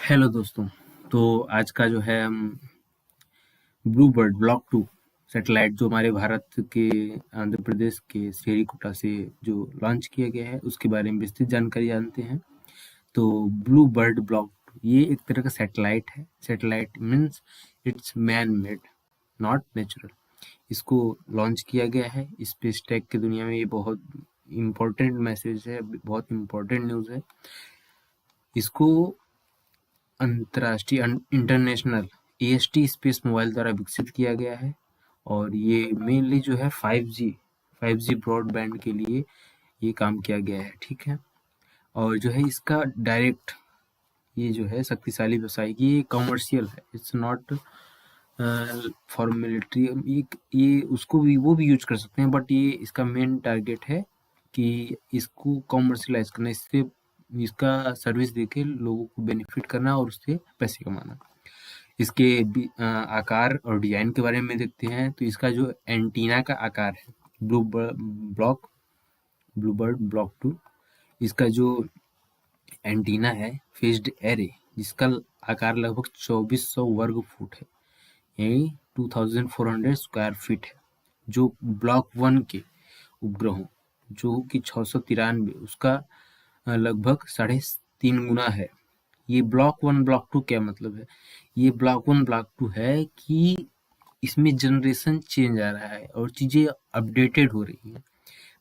Hello दोस्तों। तो आज का जो है हम ब्लू बर्ड ब्लॉक 2 सैटेलाइट जो हमारे भारत के आंध्र प्रदेश के श्रीहरिकोटा से जो लॉन्च किया गया है उसके बारे में विस्तृत जानकारी जानते हैं। तो ब्लू बर्ड ब्लॉक 2 ये एक तरह का सैटेलाइट है। Satellite means it's man made, not natural. इसको लॉन्च किया गया है। स्पेस टेक की दुनिया में ये बहुत इम्पोर्टेंट मैसेज है, बहुत इम्पोर्टेंट न्यूज़ है। इसको अंतर्राष्ट्रीय इंटरनेशनल AST स्पेस मोबाइल द्वारा विकसित किया गया है और ये मेनली जो है 5G ब्रॉडबैंड के लिए ये काम किया गया है। ठीक है। और जो है इसका डायरेक्ट ये जो है शक्तिशाली व्यवसाय की ये कमर्शियल है, इट्स नॉट फॉर मिलिट्री। ये उसको भी वो भी यूज कर सकते हैं, बट ये इसका मेन टारगेट है कि इसको कॉमर्शलाइज करना, इससे इसका सर्विस देके लोगों को बेनिफिट करना और उससे पैसे कमाना। इसके आकार और डिजाइन के बारे में देखते हैं तो इसका जो एंटीना का आकार है ब्लू बर्ड ब्लॉक 2, इसका जो एंटीना है फेस्ड एरे, जिसका आकार लगभग 2400 वर्ग फुट है, यानी 2400 स्क्वायर फीट है। जो ब्लॉक 1 के उपग्रहों जो कि 693 उसका लगभग 3.5 गुना है। ये ब्लॉक 1 ब्लॉक 2 क्या मतलब है? ये ब्लॉक 1 ब्लॉक 2 है कि इसमें जनरेशन चेंज आ रहा है और चीज़ें अपडेटेड हो रही हैं।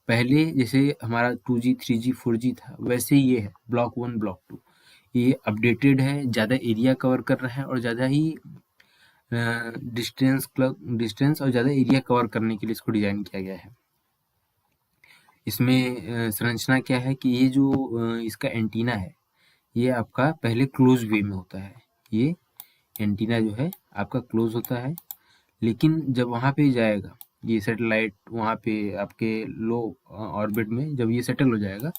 पहले जैसे हमारा 2G 3G 4G था, वैसे ये है ब्लॉक 1 ब्लॉक 2। ये अपडेटेड है, ज़्यादा एरिया कवर कर रहा है और ज़्यादा ही डिस्टेंस और ज़्यादा एरिया कवर करने के लिए इसको डिज़ाइन किया गया है। इसमें संरचना क्या है कि ये जो इसका एंटीना है ये आपका पहले क्लोज वे में होता है। ये एंटीना जो है आपका क्लोज होता है, लेकिन जब वहाँ पे जाएगा ये सैटेलाइट, वहाँ पे आपके लो ऑर्बिट में जब ये सेटल हो जाएगा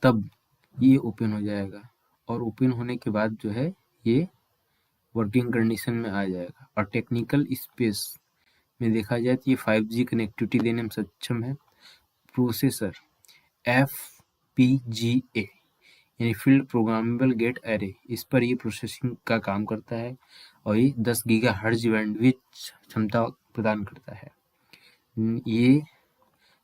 तब ये ओपन हो जाएगा और ओपन होने के बाद जो है ये वर्किंग कंडीशन में आ जाएगा। और टेक्निकल स्पेस में देखा जाए तो ये 5G कनेक्टिविटी देने में सक्षम है। प्रोसेसर FPGA यानी फील्ड प्रोग्रामेबल गेट एरे, इस पर ये प्रोसेसिंग का काम करता है और ये 10 गीगाहर्ट्ज बैंडविड्थ क्षमता प्रदान करता है। ये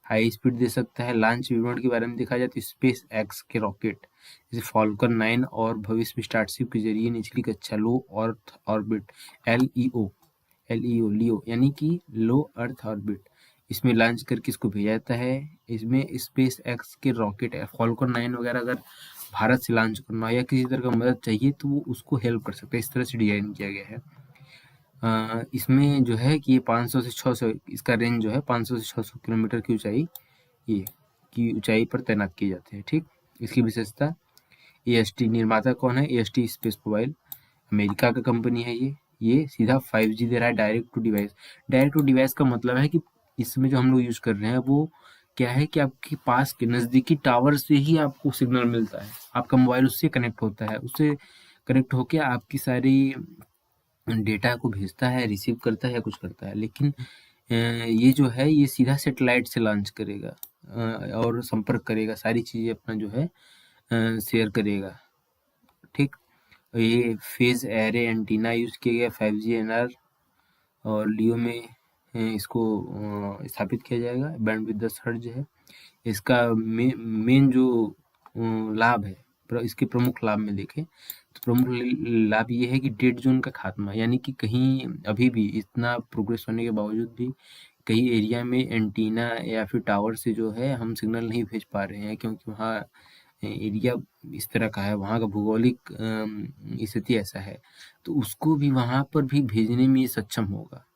हाई स्पीड दे सकता है। लॉन्च विवरण के बारे में देखा जाए तो स्पेस एक्स के रॉकेट जैसे फॉल्कन 9 और भविष्य में स्टारशिप के जरिए निचली कक्षा लो अर्थ ऑर्बिट लियो यानी कि लो अर्थ ऑर्बिट इसमें लॉन्च करके इसको भेजा जाता है। इसमें स्पेस एक्स के रॉकेट फॉल्कन 9 वगैरह अगर भारत से लॉन्च करना या किसी तरह का मदद चाहिए तो वो उसको हेल्प कर सकता है। इस तरह से डिजाइन किया गया है। इसमें जो है कि ये 500 से 600 इसका रेंज जो है 500 से 600 किलोमीटर की ऊंचाई पर तैनात किए जाते हैं। ठीक। इसकी विशेषता AST निर्माता कौन है? AST स्पेस मोबाइल अमेरिका का कंपनी है। ये सीधा 5G दे रहा है direct to device. Direct to device का मतलब है कि इसमें जो हम लोग यूज कर रहे हैं वो क्या है कि आपके पास के नज़दीकी टावर से ही आपको सिग्नल मिलता है। आपका मोबाइल उससे कनेक्ट होता है, उससे कनेक्ट होके आपकी सारी डेटा को भेजता है, रिसीव करता है या कुछ करता है। लेकिन ये जो है ये सीधा सैटेलाइट से लॉन्च करेगा और संपर्क करेगा, सारी चीज़ें अपना जो है शेयर करेगा। ठीक। ये फेज एरे एंटीना यूज किया गया 5G NR और लियो में इसको स्थापित किया जाएगा। बैंडविड्थ 10 हर्ट्ज है। इसका मेन जो लाभ है, इसके प्रमुख लाभ में देखें तो प्रमुख लाभ ये है कि डेड जोन का खात्मा, यानी कि कहीं अभी भी इतना प्रोग्रेस होने के बावजूद भी कई एरिया में एंटीना या फिर टावर से जो है हम सिग्नल नहीं भेज पा रहे हैं, क्योंकि वहाँ एरिया इस तरह का है, वहाँ का भौगोलिक स्थिति ऐसा है, तो उसको भी वहाँ पर भी भेजने में ये सक्षम होगा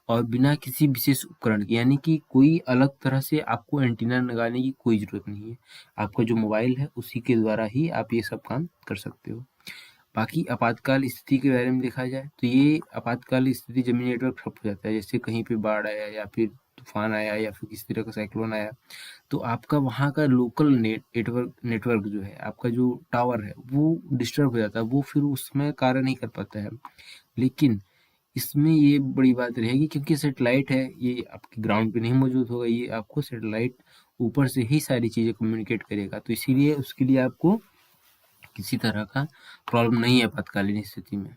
और बिना किसी विशेष उपकरण के, यानी कि कोई अलग तरह से आपको एंटीना लगाने की कोई ज़रूरत नहीं है। आपका जो मोबाइल है उसी के द्वारा ही आप ये सब काम कर सकते हो। बाकी आपातकाल स्थिति के बारे में देखा जाए तो ये आपातकाल स्थिति जमीनी नेटवर्क ठप हो जाता है, जैसे कहीं पे बाढ़ आया या फिर तूफान आया या फिर किसी तरह का साइक्लोन आया, तो आपका वहाँ का लोकल नेटवर्क जो है, आपका जो टावर है वो डिस्टर्ब हो जाता है, वो फिर उसमें कार्य नहीं कर पाता है। लेकिन इसमें ये बड़ी बात रहेगी क्योंकि सैटेलाइट है, ये आपके ग्राउंड पे नहीं मौजूद होगा, ये आपको सैटेलाइट ऊपर से ही सारी चीज़ें कम्युनिकेट करेगा, तो इसीलिए उसके लिए आपको किसी तरह का प्रॉब्लम नहीं है आपातकालीन स्थिति में।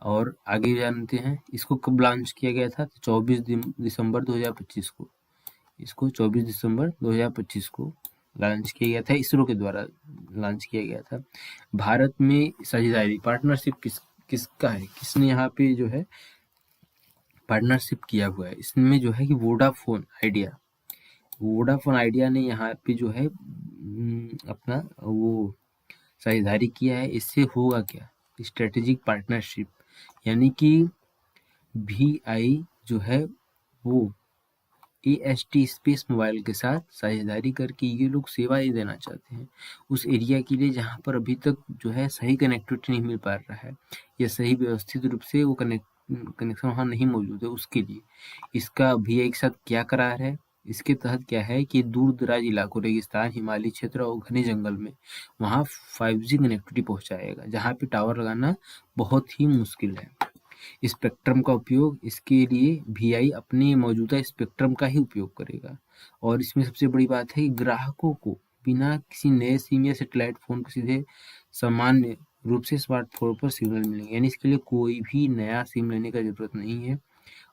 और आगे जानते हैं इसको कब लॉन्च किया गया था, तो 24 दिसंबर 2025 को। इसको 24 दिसंबर 2025 को लॉन्च किया गया था, इसरो के द्वारा लॉन्च किया गया था। भारत में साझेदारी पार्टनरशिप किसका है, किसने यहाँ पे जो है पार्टनरशिप किया हुआ है, इसमें जो है कि वोडाफोन आइडिया ने यहाँ पे जो है अपना वो साझेदारी किया है। इससे होगा क्या, स्ट्रेटेजिक पार्टनरशिप, यानी कि VI जो है वो AST स्पेस मोबाइल के साथ साझेदारी करके ये लोग सेवाएं देना चाहते हैं उस एरिया के लिए जहाँ पर अभी तक जो है सही कनेक्टिविटी नहीं मिल पा रहा है, या सही व्यवस्थित रूप से वो कनेक्शन वहाँ नहीं मौजूद है, उसके लिए इसका VI के साथ क्या करार है। इसके तहत क्या है कि दूर दराज इलाकों, रेगिस्तान, हिमालयी क्षेत्र और घने जंगल में वहाँ 5G कनेक्टिविटी पहुँचाएगा, जहाँ पे टावर लगाना बहुत ही मुश्किल है। स्पेक्ट्रम का उपयोग, इसके लिए VI अपने मौजूदा स्पेक्ट्रम का ही उपयोग करेगा। और इसमें सबसे बड़ी बात है कि ग्राहकों को बिना किसी नए सिम या सैटेलाइट फोन को सीधे सामान्य रूप से स्मार्टफोन पर सिग्नल मिलेंगे, यानी इसके लिए कोई भी नया सिम लेने का जरूरत नहीं है।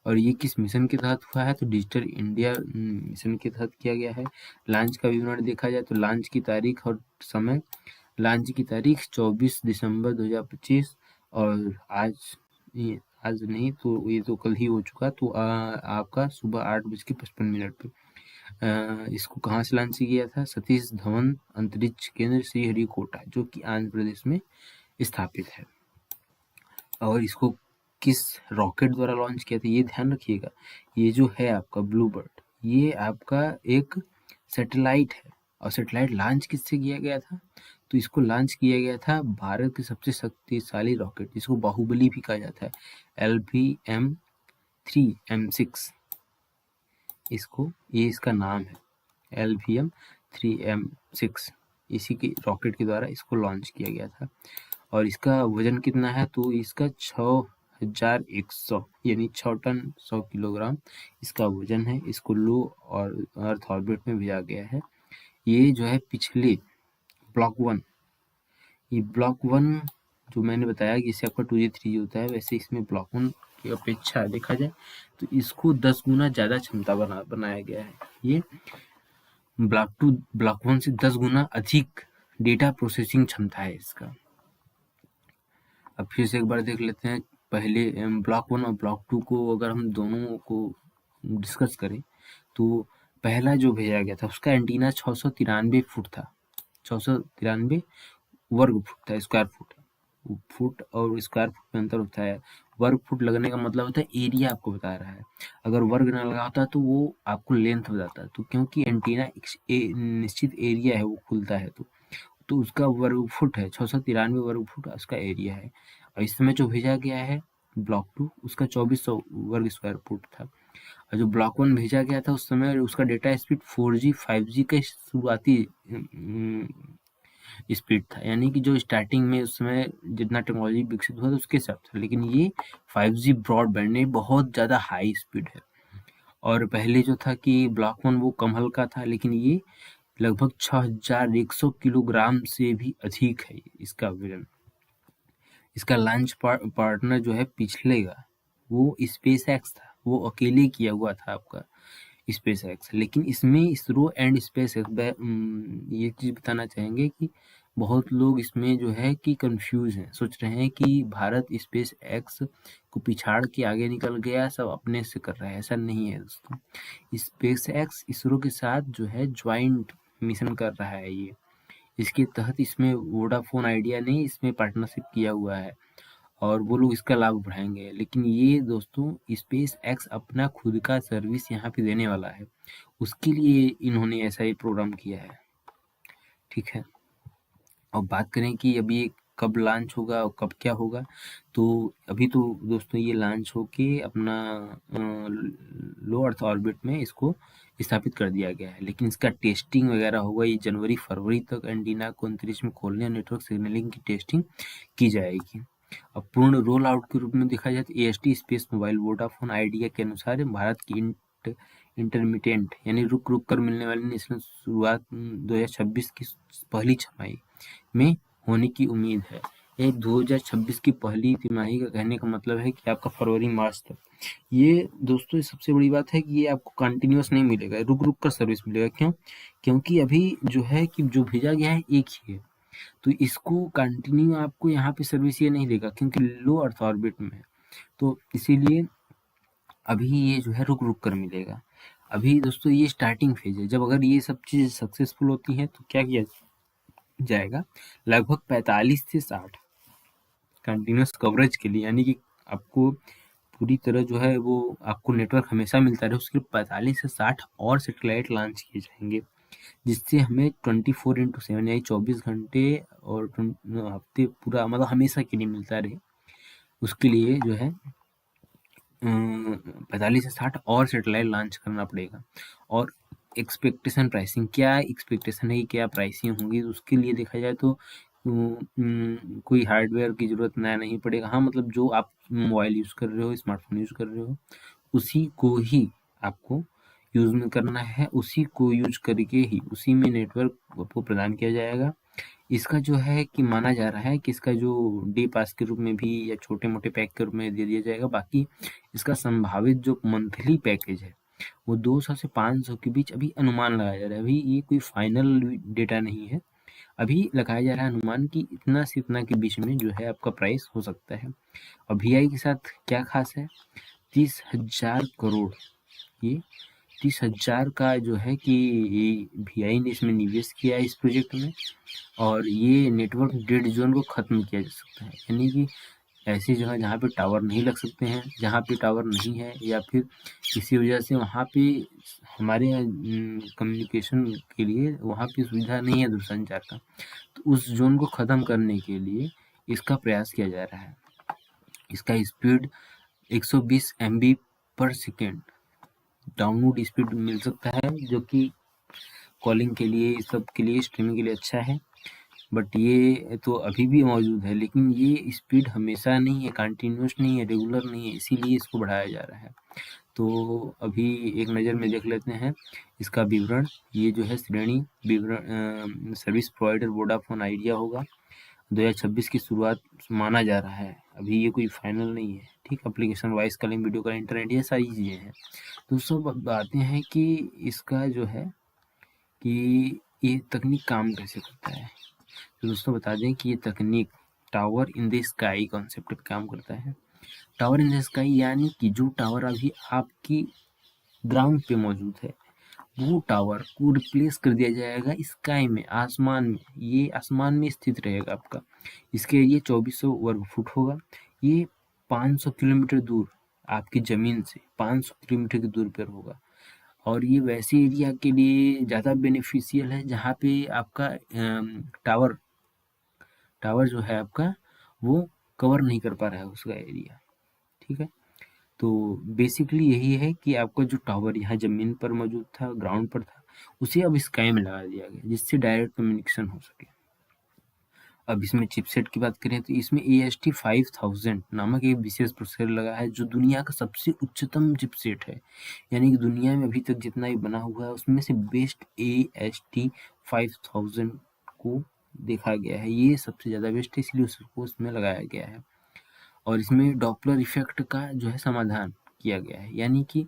और ये किस मिशन के तहत हुआ है, तो डिजिटल इंडिया मिशन के तहत किया गया है। लॉन्च का विवरण देखा जाए तो लॉन्च की तारीख और समय, लॉन्च की तारीख 24 दिसंबर 2025 और आज नहीं तो ये तो कल ही हो चुका, तो आपका सुबह 8:55 पे। इसको कहाँ से लॉन्च किया था, सतीश धवन अंतरिक्ष केंद्र श्रीहरिकोटा, जो कि आंध्र प्रदेश में स्थापित है। और इसको किस रॉकेट द्वारा लॉन्च किया था, ये ध्यान रखिएगा। ये जो है आपका ब्लूबर्ड, ये आपका एक सैटेलाइट है। और सैटेलाइट लॉन्च किससे किया गया था, तो इसको लॉन्च किया गया था भारत के सबसे शक्तिशाली रॉकेट, जिसको बाहुबली भी कहा जाता है, LVM-3M6। इसको ये इसका नाम है LVM-3M6, इसी के रॉकेट के द्वारा इसको लॉन्च किया गया था। और इसका वजन कितना है, तो इसका 6100 यानी 6 टन 100 किलोग्राम इसका वजन है। इसको लो और अर्थ ऑर्बिट में भेजा गया है। ये जो है पिछले ब्लॉक 1, ये ब्लॉक 1 जो मैंने बताया कि इसे आपका 2G 3G होता है, वैसे इसमें ब्लॉक 1 की अपेक्षा देखा जाए तो इसको 10 गुना ज़्यादा क्षमता बनाया गया है। ये ब्लॉक 1 से 10 गुना अधिक डेटा प्रोसेसिंग क्षमता है इसका। अब फिर से एक बार देख लेते हैं, पहले ब्लॉक 1 और ब्लॉक 2 को अगर हम दोनों को डिस्कस करें तो पहला जो भेजा गया था उसका एंटीना 693 फुट था, 693 वर्ग फुट था, स्क्वायर फुट और स्क्वायर फुट में अंतर होता है। वर्ग फुट लगने का मतलब होता है एरिया आपको बता रहा है, अगर वर्ग ना लगा होता तो वो आपको लेंथ बताता, तो क्योंकि एंटीना एक निश्चित एरिया है वो खुलता है तो उसका वर्ग फुट है, 693 वर्ग फुट उसका एरिया है। और इस समय जो भेजा गया है ब्लॉक 2 उसका 2400 वर्ग स्क्वायर फुट था। और जो ब्लॉक 1 भेजा गया था उस समय उसका डेटा स्पीड 4G 5G का शुरुआती स्पीड था, यानी कि जो स्टार्टिंग में उस समय जितना टेक्नोलॉजी विकसित हुआ था उसके हिसाब से, लेकिन ये 5G ब्रॉडबैंड में बहुत ज़्यादा हाई स्पीड है। और पहले जो था कि ब्लॉक 1 वो कम हल्का था, लेकिन ये लगभग 6100 किलोग्राम से भी अधिक है इसका वजन। इसका लॉन्च पार्टनर जो है पिछले का वो स्पेस एक्स था, वो अकेले किया हुआ था आपका स्पेस एक्स। लेकिन इसमें इसरो एंड स्पेस एक्स ये चीज़ बताना चाहेंगे कि बहुत लोग इसमें जो है कि कंफ्यूज हैं, सोच रहे हैं कि भारत स्पेस एक्स को पिछाड़ के आगे निकल गया, सब अपने से कर रहा है। ऐसा नहीं है दोस्तों, स्पेस एक्स इसरो के साथ जो है ज्वाइंट मिशन कर रहा है ये। इसके तहत इसमें वोडाफोन आइडिया ने इसमें पार्टनरशिप किया हुआ है और वो लोग इसका लाभ उठाएंगे। लेकिन ये दोस्तों स्पेस एक्स अपना खुद का सर्विस यहाँ पे देने वाला है, उसके लिए इन्होंने ऐसा ही प्रोग्राम किया है, ठीक है। और बात करें कि अभी ये कब लॉन्च होगा और कब क्या होगा, तो अभी तो दोस्तों ये लॉन्च होके अपना लो अर्थ ऑर्बिट में इसको स्थापित कर दिया गया है, लेकिन इसका टेस्टिंग वगैरह होगा, ये जनवरी फरवरी तक एंटीना को अंतरिक्ष में खोलने और नेटवर्क सिग्नलिंग की टेस्टिंग की जाएगी। अब पूर्ण रोल आउट के रूप में देखा जाए तो AST space mobile Vodafone idea के अनुसार भारत की इंटरमीडिएट यानी रुक रुक कर मिलने वाली नेशनल शुरुआत 2026 की पहली छमाही में होने की उम्मीद है। ये 2026 की पहली तिमाही का कहने का मतलब है कि आपका फरवरी मार्च तक। ये दोस्तों सबसे बड़ी बात है कि ये आपको कंटिन्यूस नहीं मिलेगा, रुक रुक कर सर्विस मिलेगा। क्यों? क्योंकि अभी जो है कि जो भेजा गया है एक ही है, तो इसको कंटिन्यू आपको यहाँ पे सर्विस ये नहीं देगा क्योंकि लो अर्थ ऑर्बिट में है, तो इसीलिए अभी ये जो है रुक रुक कर मिलेगा। अभी दोस्तों ये स्टार्टिंग फेज है, जब अगर ये सब चीज़ सक्सेसफुल होती हैं तो क्या किया जाएगा, लगभग 45 से 60 कंटिन्यूस कवरेज के लिए, यानी कि आपको पूरी तरह जो है वो आपको नेटवर्क हमेशा मिलता रहे, उसके लिए 45 से 60 और सैटेलाइट लॉन्च किए जाएंगे, जिससे हमें 24/7 यानी 24 घंटे और हफ्ते पूरा मतलब हमेशा के लिए मिलता रहे। उसके लिए जो है 45 से 60 और सैटेलाइट लॉन्च करना पड़ेगा। और एक्सपेक्टेशन प्राइसिंग, क्या एक्सपेक्टेशन है कि क्या प्राइसिंग होंगी, तो उसके लिए देखा जाए तो कोई हार्डवेयर की जरूरत नहीं पड़ेगा। हाँ, मतलब जो आप मोबाइल यूज़ कर रहे हो, स्मार्टफोन यूज़ कर रहे हो, उसी को ही आपको यूज़ में करना है, उसी को यूज करके ही उसी में नेटवर्क आपको प्रदान किया जाएगा। इसका जो है कि माना जा रहा है कि इसका जो डे पास के रूप में भी या छोटे मोटे पैक के रूप में दे दिया जाएगा। बाकी इसका संभावित जो मंथली पैकेज है वो 200 से 500 के बीच अभी अनुमान लगाया जा रहा है। अभी ये कोई फाइनल डेटा नहीं है, अभी लगाया जा रहा है अनुमान कि इतना से इतना के बीच में जो है आपका प्राइस हो सकता है। और VI के साथ क्या खास है, 30,000 करोड़, ये 30,000 का जो है कि VI ने इसमें निवेश किया है इस प्रोजेक्ट में, और ये नेटवर्क डेड जोन को खत्म किया जा सकता है, यानी कि ऐसी जगह जहाँ पे टावर नहीं लग सकते हैं, जहाँ पे टावर नहीं है या फिर किसी वजह से वहाँ पे हमारे कम्युनिकेशन के लिए वहाँ पे सुविधा नहीं है दूरसंचार का, तो उस जोन को ख़त्म करने के लिए इसका प्रयास किया जा रहा है। इसका स्पीड 120 MB पर सेकेंड डाउनलोड स्पीड मिल सकता है, जो कि कॉलिंग के लिए, सब के लिए, स्ट्रीमिंग के लिए अच्छा है। बट ये तो अभी भी मौजूद है, लेकिन ये स्पीड हमेशा नहीं है, कंटिन्यूस नहीं है, रेगुलर नहीं है, इसीलिए इसको बढ़ाया जा रहा है। तो अभी एक नज़र में देख लेते हैं इसका विवरण। ये जो है श्रेणी विवरण सर्विस प्रोवाइडर वोडाफोन आइडिया होगा, 2026 की शुरुआत माना जा रहा है, अभी ये कोई फाइनल नहीं है। ठीक, application, voice calling, video call, internet, ये सारी चीज़ें हैं। तो सब बातें हैं कि इसका जो है कि ये तकनीक काम कैसे करता है। तो दोस्तों बता दें कि ये तकनीक tower in the sky concept पे काम करता है। टावर इन द स्काई यानी कि जो टावर अभी आपकी ग्राउंड पे मौजूद है, वो टावर को रिप्लेस कर दिया जाएगा स्काई में, आसमान में। ये आसमान में स्थित रहेगा आपका। इसके एरिया 2400 वर्ग फुट होगा। ये 500 किलोमीटर दूर आपकी ज़मीन से 500 किलोमीटर की दूर पर होगा। और ये वैसे एरिया के लिए ज़्यादा बेनिफिशियल है जहाँ पे आपका टावर टावर जो है आपका वो कवर नहीं कर पा रहा है उसका एरिया। ठीक है, तो बेसिकली यही है कि आपका जो टावर यहाँ ज़मीन पर मौजूद था, ग्राउंड पर था, उसे अब स्काई में लगा दिया गया, जिससे डायरेक्ट कम्युनिकेशन हो सके। अब इसमें चिपसेट की बात करें तो इसमें AST 5000 नामक एक विशेष प्रोसेसर लगा है, जो दुनिया का सबसे उच्चतम चिपसेट है। यानी कि दुनिया में अभी तक जितना भी बना हुआ है उसमें से बेस्ट AST 5000 को देखा गया है। ये सबसे ज़्यादा बेस्ट है, इसलिए उसको उसमें लगाया गया है। और इसमें डॉपलर इफेक्ट का जो है समाधान किया गया है। यानी कि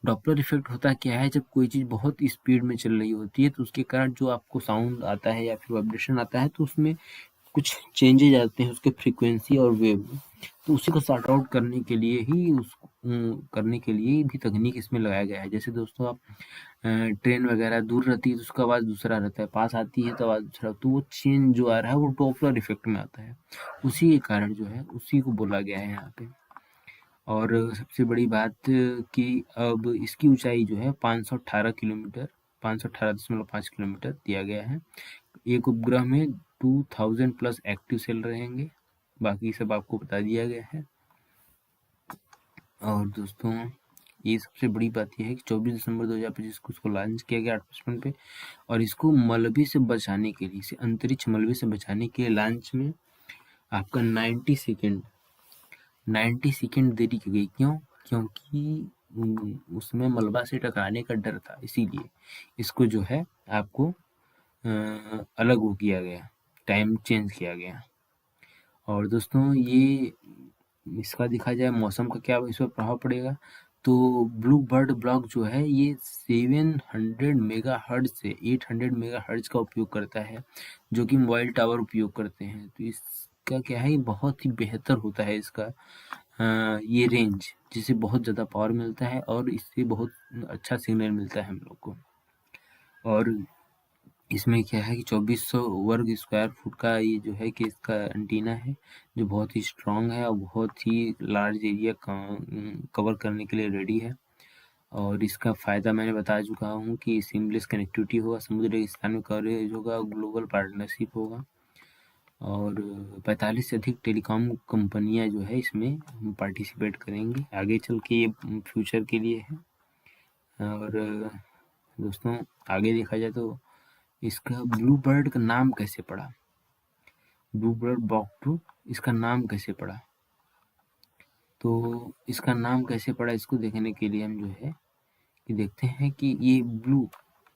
डॉपलर इफेक्ट होता क्या है, जब कोई चीज़ बहुत स्पीड में चल रही होती है तो उसके कारण जो आपको साउंड आता है या फिर वाइब्रेशन आता है, तो उसमें कुछ चेंजेज आते हैं उसके फ्रीक्वेंसी और वेव में। तो उसी को सॉर्ट आउट करने के लिए ही करने के लिए भी तकनीक इसमें लगाया गया है। जैसे दोस्तों आप ट्रेन वगैरह दूर रहती है तो उसका आवाज़ दूसरा रहता है, पास आती है तो आवाज़ दूसरा, तो वो चेंज जो आ रहा है वो डॉपलर इफेक्ट में आता है। उसी के कारण जो है उसी को बोला गया है यहाँ पे। और सबसे बड़ी बात कि अब इसकी ऊंचाई जो है 518 किलोमीटर, 518.5 किलोमीटर दिया गया है। एक उपग्रह में 2000 प्लस एक्टिव सेल रहेंगे, बाकी सब आपको बता दिया गया है। और दोस्तों ये सबसे बड़ी बात यह है कि 24 दिसंबर 2025 को इसको लॉन्च किया गया 855 पे, और इसको मलबे से बचाने के लिए, इसे अंतरिक्ष मलबे से बचाने के लॉन्च में आपका 90 सेकेंड देरी की गई। क्यों? क्योंकि उसमें मलबा से टकराने का डर था, इसीलिए इसको जो है आपको अलग वो किया गया। टाइम चेंज किया गया। और दोस्तों ये इसका देखा जाए मौसम का क्या इस पर प्रभाव पड़ेगा, तो ब्लू बर्ड ब्लॉक जो है ये 700 मेगाहर्ट्ज से 800 मेगाहर्ट्ज का उपयोग करता है, जो कि मोबाइल टावर उपयोग करते हैं। तो इसका क्या है, ये बहुत ही बेहतर होता है इसका ये रेंज, जिससे बहुत ज़्यादा पावर मिलता है और इससे बहुत अच्छा सिग्नल मिलता है हम लोग को। और इसमें क्या है कि 2400 वर्ग स्क्वायर फुट का ये जो है कि इसका एंटीना है, जो बहुत ही स्ट्रॉन्ग है और बहुत ही लार्ज एरिया कवर करने के लिए रेडी है। और इसका फ़ायदा मैंने बता चुका हूँ कि सीमलेस कनेक्टिविटी होगा, समुद्री स्थान में कवरेज होगा, ग्लोबल पार्टनरशिप होगा और 45 से अधिक टेलीकॉम कंपनियां जो है इसमें पार्टिसिपेट करेंगी। आगे चल के ये फ्यूचर के लिए है। और दोस्तों आगे देखा जाए तो इसका ब्लू बर्ड का नाम कैसे पड़ा, ब्लू बर्ड ब्लॉक 2 इसका नाम कैसे पड़ा, तो इसका नाम कैसे पड़ा इसको देखने के लिए हम जो है कि देखते हैं कि ये ब्लू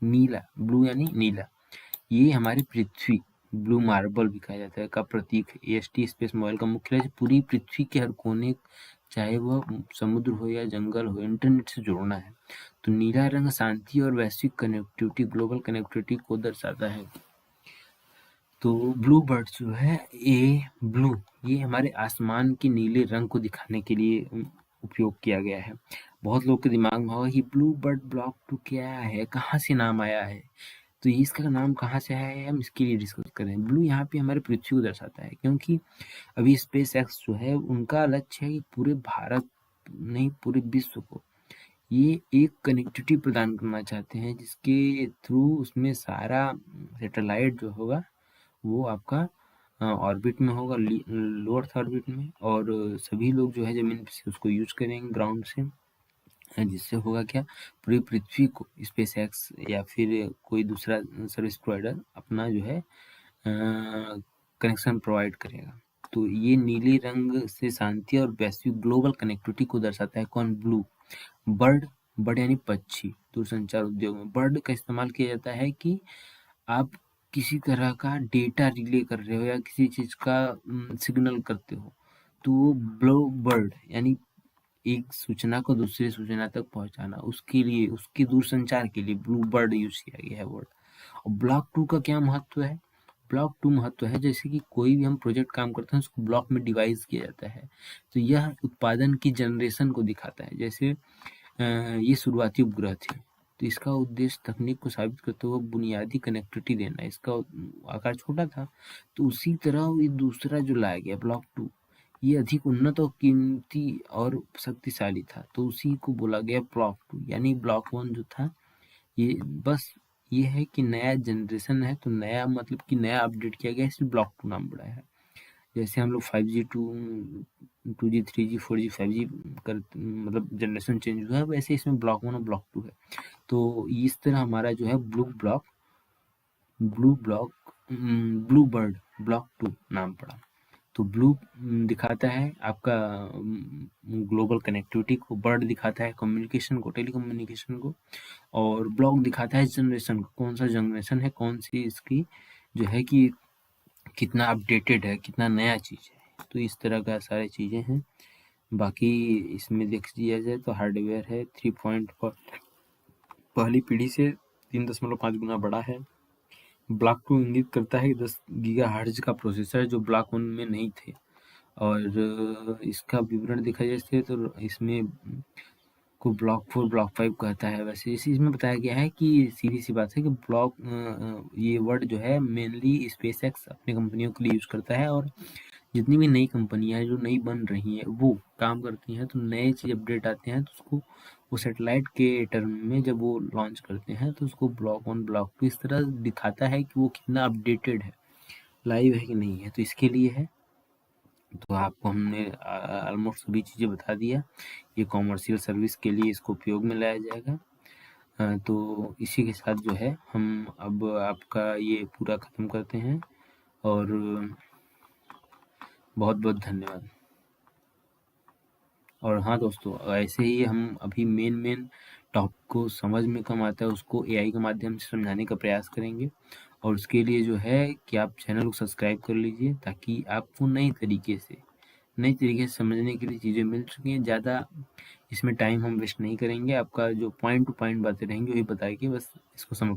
नीला, ब्लू यानी नीला, ये हमारी पृथ्वी ब्लू मार्बल भी कहा जाता है का प्रतीक है। एएसटी स्पेस मोबाइल का मुख्य लक्ष्य पूरी पृथ्वी के हर कोने, चाहे वह समुद्र हो या जंगल हो, इंटरनेट से जोड़ना है। तो नीला रंग शांति और वैश्विक कनेक्टिविटी, ग्लोबल कनेक्टिविटी को दर्शाता है। तो ब्लू बर्ड जो है ब्लू, ये हमारे आसमान के नीले रंग को दिखाने के लिए उपयोग किया गया है। बहुत लोग के दिमाग में होगा कि ब्लू बर्ड ब्लॉक 2 क्या है, कहाँ से नाम आया है, तो इसका नाम कहाँ से आया है हम इसके लिए डिस्कस करें। ब्लू यहाँ पे हमारे पृथ्वी को दर्शाता है, क्योंकि अभी स्पेस एक्स जो है उनका लक्ष्य है कि पूरे भारत नहीं पूरे विश्व को ये एक कनेक्टिविटी प्रदान करना चाहते हैं, जिसके थ्रू उसमें सारा सैटेलाइट जो होगा वो आपका ऑर्बिट में होगा, लो अर्थ ऑर्बिट में, और सभी लोग जो है ज़मीन पे से उसको यूज करेंगे ग्राउंड से, जिससे होगा क्या, पूरी पृथ्वी को स्पेस एक्स या फिर कोई दूसरा सर्विस प्रोवाइडर अपना जो है कनेक्शन प्रोवाइड करेगा। तो ये नीले रंग से शांति और वैश्विक ग्लोबल कनेक्टिविटी को दर्शाता है। कौन, ब्लू बर्ड, बर्ड यानी पक्षी। दूरसंचार उद्योग में बर्ड का इस्तेमाल किया जाता है कि आप किसी तरह का डेटा रिले कर रहे हो या किसी चीज़ का सिग्नल करते हो, तो वो ब्लो बर्ड यानी एक सूचना को दूसरी सूचना तक पहुंचाना, उसके लिए उसके दूरसंचार के लिए ब्लू बर्ड यूज किया गया है वर्ड। और ब्लॉक 2 का क्या महत्व है, ब्लॉक 2 महत्व है जैसे कि कोई भी हम प्रोजेक्ट काम करते हैं उसको ब्लॉक में डिवाइस किया जाता है, तो यह उत्पादन की जनरेशन को दिखाता है। जैसे ये शुरुआती उपग्रह थे, तो इसका उद्देश्य तकनीक को साबित करते हुए बुनियादी कनेक्टिविटी देना, इसका आकार छोटा था, तो उसी तरह ये दूसरा जो लाया गया ब्लॉक 2, ये अधिक उन्नत और कीमती और शक्तिशाली था, तो उसी को बोला गया ब्लॉक 2। यानी ब्लॉक 1 जो था ये बस ये है कि नया जनरेशन है, तो नया मतलब कि नया अपडेट किया गया, इसलिए ब्लॉक 2 नाम पड़ा है। जैसे हम लोग 5G 2G 3G 4G 5G कर मतलब जनरेशन चेंज हुआ है, वैसे इसमें ब्लॉक 1 और ब्लॉक 2 है। तो इस तरह हमारा जो है ब्लू बर्ड ब्लॉक 2 नाम पड़ा। तो ब्लू दिखाता है आपका ग्लोबल कनेक्टिविटी को, बर्ड दिखाता है कम्युनिकेशन को, टेलीकम्युनिकेशन को, और ब्लॉक दिखाता है जनरेशन को, कौन सा जनरेशन है, कौन सी इसकी जो है कि कितना अपडेटेड है, कितना नया चीज़ है। तो इस तरह का सारी चीज़ें हैं। बाकी इसमें देख लिया जाए तो हार्डवेयर है 3 पॉइंट पहली पीढ़ी से 3.5 गुना बड़ा है। ब्लॉक 2 इंगित करता है कि 10 गीगाहर्ट्ज का प्रोसेसर जो ब्लॉक 1 में नहीं थे। और इसका विवरण देखा जाए तो इसमें को ब्लॉक 4 ब्लॉक 5 कहता है। वैसे इसी इसमें बताया गया है कि सीधी सी बात है कि ब्लॉक ये वर्ड जो है मेनली स्पेस एक्स अपनी कंपनियों के लिए यूज करता है, और जितनी भी नई कंपनियां जो नई बन रही हैं वो काम करती हैं, तो नए चीज अपडेट आते हैं तो उसको वो सैटेलाइट के टर्म में जब वो लॉन्च करते हैं तो उसको ब्लॉक 1 ब्लॉक 2 इस तरह दिखाता है कि वो कितना अपडेटेड है, लाइव है कि नहीं है, तो इसके लिए है। तो आपको हमने ऑलमोस्ट सभी चीज़ें बता दिया। ये कॉमर्शियल सर्विस के लिए इसको उपयोग में लाया जाएगा। तो इसी के साथ जो है हम अब आपका ये पूरा ख़त्म करते हैं, और बहुत बहुत धन्यवाद। और हाँ दोस्तों, ऐसे ही हम अभी मेन टॉपिक को समझ में कम आता है उसको एआई के माध्यम से समझाने का प्रयास करेंगे, और उसके लिए जो है कि आप चैनल को सब्सक्राइब कर लीजिए ताकि आपको नई तरीके से समझने के लिए चीज़ें मिल चुकी हैं। ज़्यादा इसमें टाइम हम वेस्ट नहीं करेंगे, आपका जो पॉइंट टू पॉइंट बातें रहेंगी वही बता के बस इसको सम